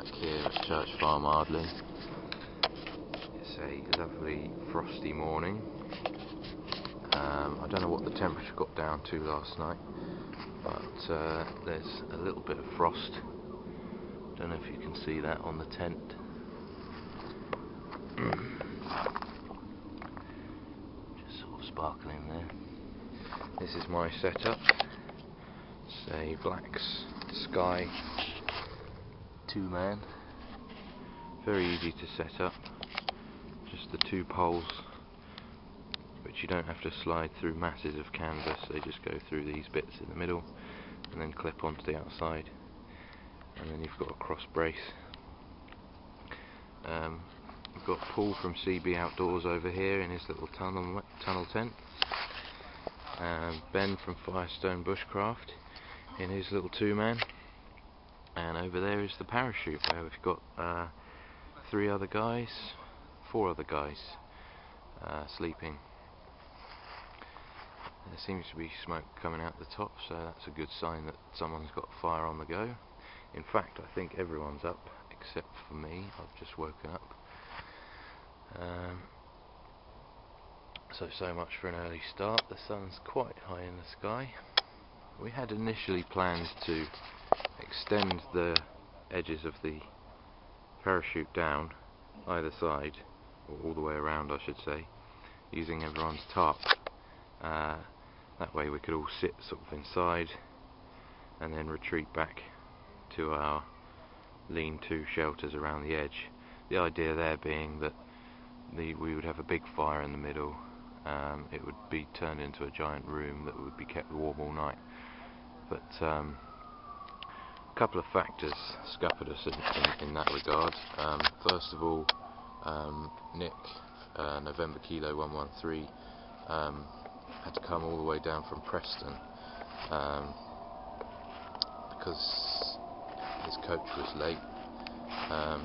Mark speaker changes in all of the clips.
Speaker 1: back here at Church Farm, Ardley. It's a lovely frosty morning. I don't know what the temperature got down to last night, but there's a little bit of frost. Don't know if you can see that on the tent. Just sort of sparkling there. This is my setup. It's a black sky 2-man. Very easy to set up. Just the 2 poles, which you don't have to slide through masses of canvas. They just go through these bits in the middle and then clip onto the outside. And then you've got a cross brace. We've got Paul from CB Outdoors over here in his little tunnel tent. Ben from Firestone Bushcraft in his little 2-man. And over there is the parachute, where we've got 4 other guys sleeping. There seems to be smoke coming out the top, so that's a good sign that someone's got a fire on the go. In fact, I think everyone's up except for me. I've just woken up. So much for an early start. The sun's quite high in the sky. We had initially planned to extend the edges of the parachute down either side, or all the way around I should say, using everyone's tarp. That way we could all sit sort of inside and then retreat back to our lean-to shelters around the edge. The idea there being that we would have a big fire in the middle. It would be turned into a giant room that would be kept warm all night. But a couple of factors scuppered us in that regard. First of all, Nick, November Kilo 113, had to come all the way down from Preston because his coach was late.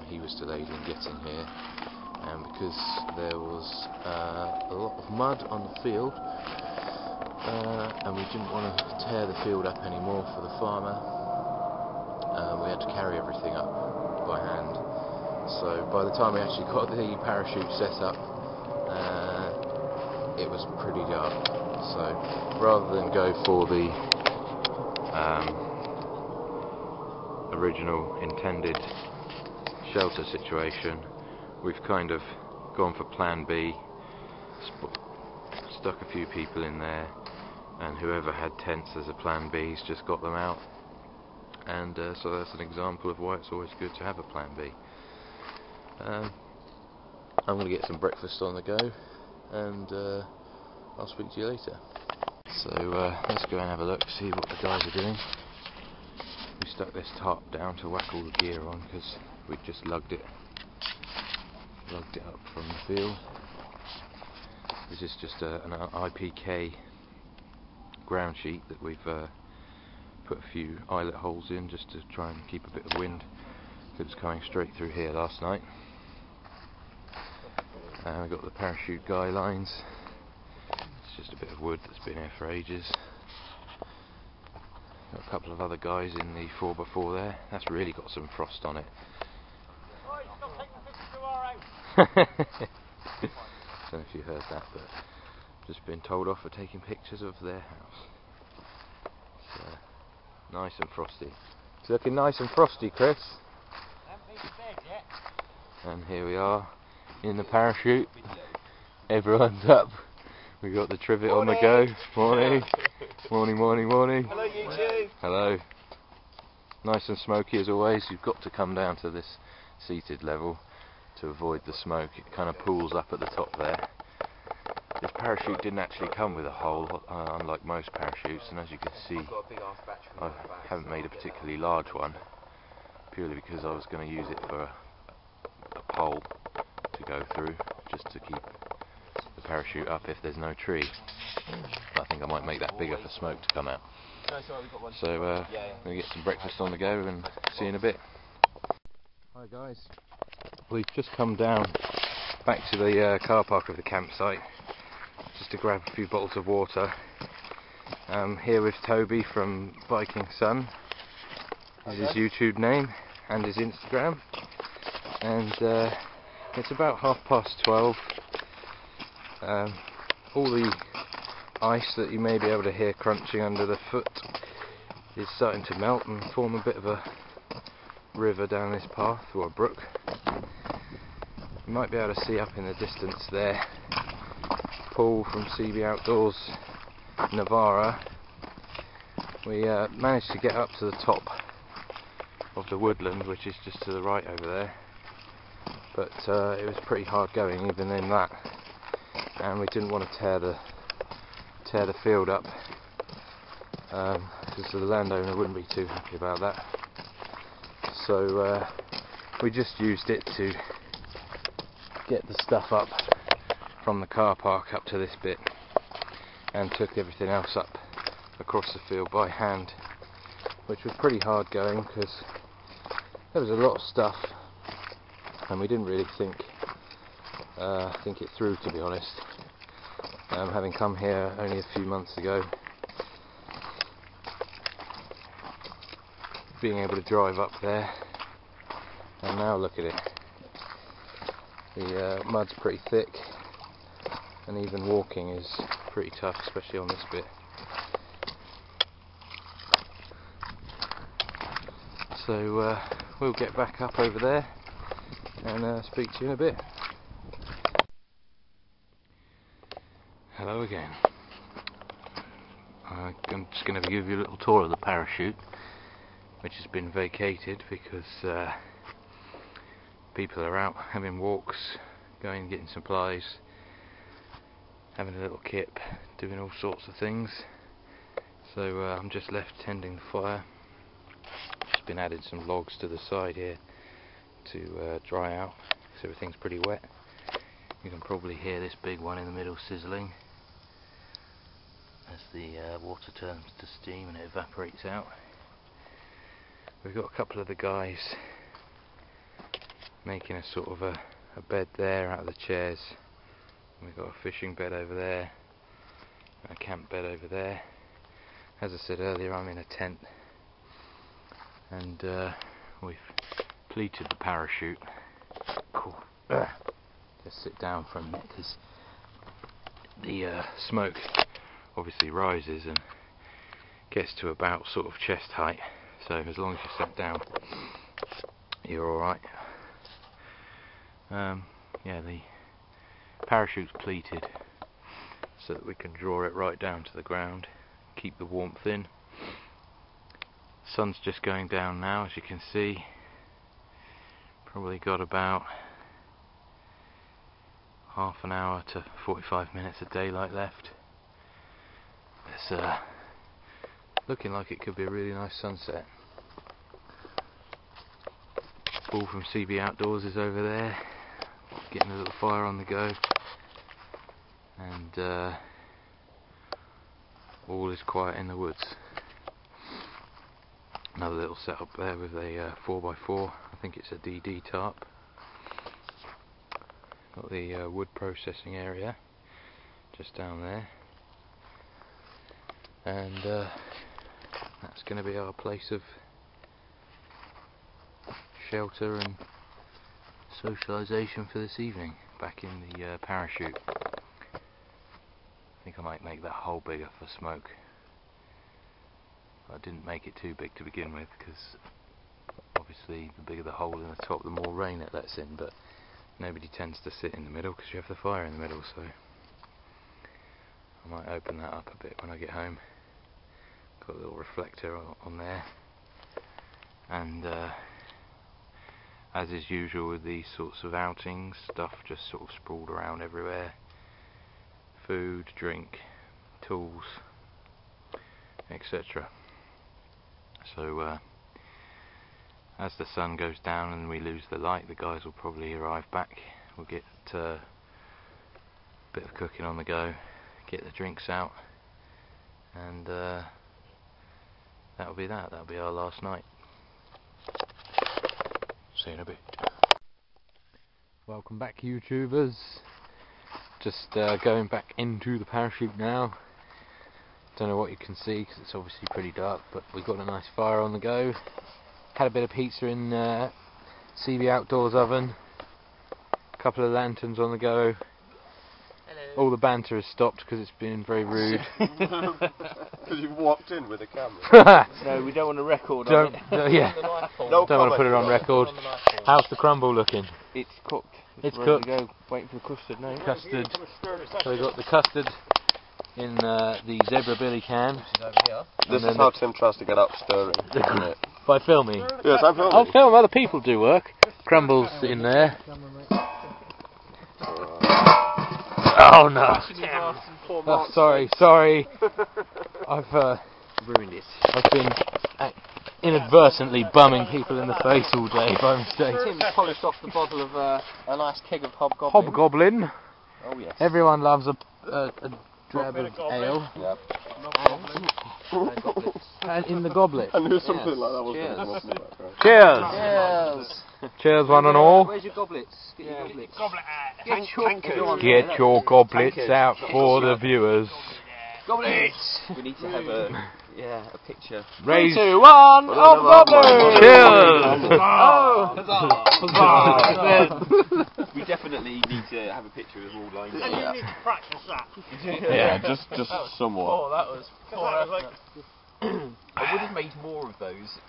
Speaker 1: He was delayed in getting here, and because there was a lot of mud on the field, and we didn't want to tear the field up anymore for the farmer, we had to carry everything up by hand. So by the time we actually got the parachute set up, it was pretty dark. So rather than go for the original intended shelter situation, we've kind of gone for plan B, stuck a few people in there, and whoever had tents as a plan B has just got them out. And so that's an example of why it's always good to have a plan B. I'm going to get some breakfast on the go, and I'll speak to you later. So let's go and have a look, see what the guys are doing. We stuck this tarp down to whack all the gear on because we'd just lugged it up from the field. This is just an IPK ground sheet that we've put a few eyelet holes in just to try and keep a bit of wind, because it's coming straight through here last night. We've got the parachute guy lines. It's just a bit of wood that's been here for ages. Got a couple of other guys in the 4x4 there. That's really got some frost on it. Don't know if you heard that, but just been told off for taking pictures of their house. It's nice and frosty. It's looking nice and frosty, Chris. And here we are in the parachute. Everyone's up. We got the trivet on the go. Morning. Morning, morning, morning.
Speaker 2: Hello YouTube.
Speaker 1: Hello. Nice and smoky as always. You've got to come down to this seated level to avoid the smoke. It kind of pools up at the top there. This parachute didn't actually come with a hole, unlike most parachutes, and as you can see, I haven't made a particularly large one, purely because I was going to use it for a pole to go through, just to keep the parachute up if there's no tree. I think I might make that bigger for smoke to come out. So we're going to get some breakfast on the go and see you in a bit. Hi guys, we've just come down back to the car park of the campsite just to grab a few bottles of water. Here with Toby from Viking Sun, is his YouTube name, and his Instagram. And it's about 12:30. All the ice that you may be able to hear crunching under the foot is starting to melt and form a bit of a river down this path, or a brook. You might be able to see up in the distance there Paul from CB Outdoors Navarra. We managed to get up to the top of the woodland, which is just to the right over there, but it was pretty hard going even in that, and we didn't want to tear the field up, because the landowner wouldn't be too happy about that. So we just used it to get the stuff up from the car park up to this bit, and took everything else up across the field by hand, which was pretty hard going because there was a lot of stuff and we didn't really think it through, to be honest. Having come here only a few months ago, being able to drive up there, and now look at it. The mud's pretty thick, and even walking is pretty tough, especially on this bit. So we'll get back up over there and speak to you in a bit. Hello again. I'm just going to give you a little tour of the parachute, which has been vacated because people are out having walks, going and getting supplies, having a little kip, doing all sorts of things. So I'm just left tending the fire. Just been added some logs to the side here to dry out, so everything's pretty wet. You can probably hear this big one in the middle sizzling as the water turns to steam and it evaporates out. We've got a couple of the guys making a sort of a bed there out of the chairs. We've got a fishing bed over there, a camp bed over there. As I said earlier, I'm in a tent, and we've pleated the parachute. Cool. Just sit down for a minute because the smoke obviously rises and gets to about sort of chest height, so as long as you sat down you're alright. Yeah, the parachute's pleated so that we can draw it right down to the ground, keep the warmth in. Sun's just going down now, as you can see. Probably got about half an hour to 45 minutes of daylight left. It's looking like it could be a really nice sunset. Paul from CB Outdoors is over there, getting a little fire on the go, and all is quiet in the woods. Another little setup there with a 4x4, I think it's a DD tarp. Got the wood processing area just down there, and that's going to be our place of shelter and socialisation for this evening, back in the parachute. I think I might make that hole bigger for smoke. I didn't make it too big to begin with because obviously the bigger the hole in the top, the more rain it lets in, but nobody tends to sit in the middle because you have the fire in the middle, so I might open that up a bit when I get home. Got a little reflector on there, and as is usual with these sorts of outings, stuff just sort of sprawled around everywhere. Food, drink, tools, etc. So as the sun goes down and we lose the light, the guys will probably arrive back. We'll get a bit of cooking on the go, get the drinks out, and that'll be that. That'll be our last night. See you in a bit. Welcome back, YouTubers. Just going back into the parachute now. Don't know what you can see because it's obviously pretty dark, but we've got a nice fire on the go. Had a bit of pizza in CB Outdoors oven. A couple of lanterns on the go.
Speaker 2: Hello.
Speaker 1: All the banter has stopped because it's been very rude.
Speaker 3: Because you've walked in with a camera.
Speaker 2: No, we don't want a record on it.
Speaker 1: Yeah.
Speaker 3: No
Speaker 1: Don't want to put it on record. How's the crumble looking?
Speaker 2: It's cooked.
Speaker 1: It's
Speaker 2: ready
Speaker 1: cooked.
Speaker 2: to go. Waiting for the custard now.
Speaker 1: Custard. So we got the custard in the zebra billy can.
Speaker 3: This is how Tim tries to get up stirring, isn't it?
Speaker 1: By filming.
Speaker 3: Yes, I'm filming.
Speaker 1: I'll film, other people do work. Crumble's in there. Oh no! Oh, sorry. I've
Speaker 2: Ruined it.
Speaker 1: I've been inadvertently bumming people in the face all day by mistake.
Speaker 2: Tim's polished off the bottle of a nice keg of Hobgoblin.
Speaker 1: Hobgoblin.
Speaker 2: Oh yes.
Speaker 1: Everyone loves a drab of ale.
Speaker 3: Yep.
Speaker 1: And in the goblet.
Speaker 3: I knew something like that was
Speaker 2: Cheers.
Speaker 3: going to come up. Right.
Speaker 1: Cheers!
Speaker 2: Cheers.
Speaker 1: Cheers, one and all.
Speaker 2: Where's your goblets? Get your goblets.
Speaker 1: Get your goblets out for the viewers.
Speaker 2: Goblets! We need to have a picture.
Speaker 1: Raise
Speaker 2: 3, 2, 1, Hobgoblin!
Speaker 1: Cheers!
Speaker 2: Oh! We definitely need to have a picture of all lines.
Speaker 4: And you need to practice that.
Speaker 3: Yeah, just somewhat.
Speaker 4: Oh, that was like...
Speaker 2: I would have made more of those.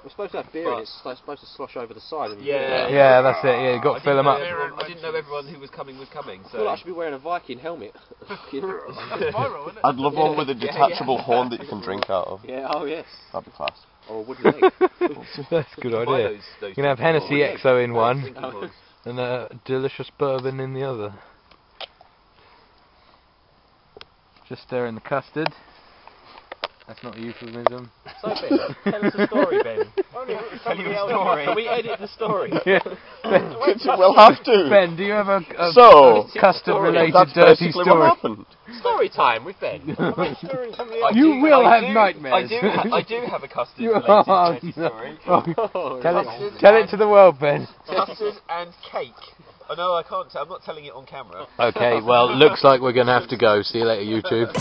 Speaker 2: We're supposed to have beer and it's supposed to slosh over the side.
Speaker 1: Yeah, that's it. Yeah, you got to fill them up.
Speaker 2: I didn't know everyone who was coming was coming. So I feel like I should be wearing a Viking helmet.
Speaker 3: I'd love one with a detachable horn that you can drink out of.
Speaker 2: Yeah, oh yes.
Speaker 3: That'd be class.
Speaker 2: Or a wooden leg.
Speaker 1: That's a good idea. You can have Hennessy XO in one and a delicious bourbon in the other. Just stirring the custard. That's not a euphemism.
Speaker 2: So Ben, tell us a story, Ben. Tell you a story. Can we edit the story?
Speaker 1: Yeah.
Speaker 3: We'll have to.
Speaker 1: Ben, do you have a custard-related
Speaker 3: That's
Speaker 1: dirty
Speaker 3: basically
Speaker 1: story?
Speaker 3: what happened.
Speaker 2: Story time with Ben.
Speaker 1: You will have nightmares.
Speaker 2: I do have a custard-related dirty story.
Speaker 1: Tell it to the world, Ben.
Speaker 2: Custard and cake. Oh no, I can't. I'm not telling it on camera.
Speaker 1: Okay, well, looks like we're going to have to go. See you later, YouTube.